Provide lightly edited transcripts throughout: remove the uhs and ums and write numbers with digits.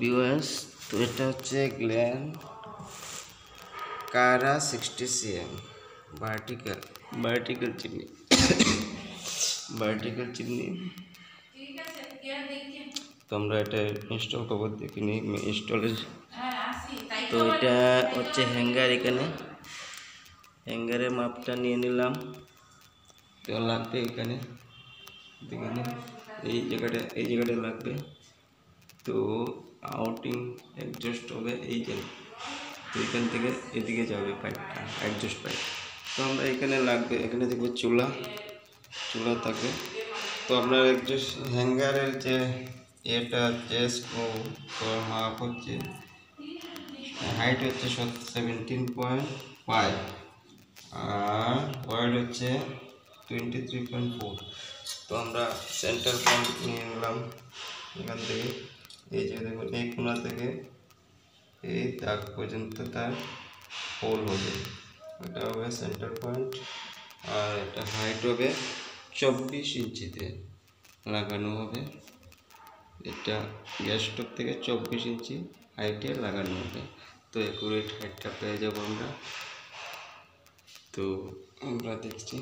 Viewers, তো এটা হচ্ছে গ্ল্যান কারা 60 cm ভার্টিক্যাল চিমনি তো আমরা এটা ইনস্টল করবো, দেখিনি ইনস্টলের। তো এটা হচ্ছে হ্যাঙ্গার, এখানে হ্যাঙ্গারের মাপটা নিয়ে নিলাম। তো লাগবে এখানে এই জায়গাটা লাগবে। তো আউটিং অ্যাডজাস্ট হবে এই যে, তো এখান থেকে এদিকে যাবে পাইপটা, অ্যাডজাস্ট পাইপ। তো আমরা এখানে লাগবে, এখানে দেখবো চুলা থাকবে। তো আপনার অ্যাডজাস্ট হ্যাঙ্গারের যে এটা হচ্ছে স্ক্রু মাপ হচ্ছে, হাইট হচ্ছে 17.5 আর ওয়াইড হচ্ছে 23.4। তো আমরা সেন্টার পয়েন্ট নিয়ে নিলাম এখান থেকে। এই যে দেখুন, এই কোণা থেকে এই দাগ পর্যন্ত তার হোল হবে, এটা হবে সেন্টার পয়েন্ট। আর এটা হাইট হবে 24 ইঞ্চিতে লাগানো হবে। এটা গ্যাস স্টোভ থেকে 24 ইঞ্চি হাইটে লাগানো হবে। তো অ্যাকুরেট হাইটটা পেয়ে যাবো আমরা। তো আমরা দেখছি,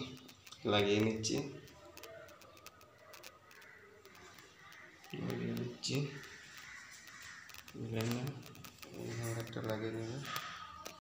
লাগিয়ে নিচ্ছি একটা লাগিয়ে নেব।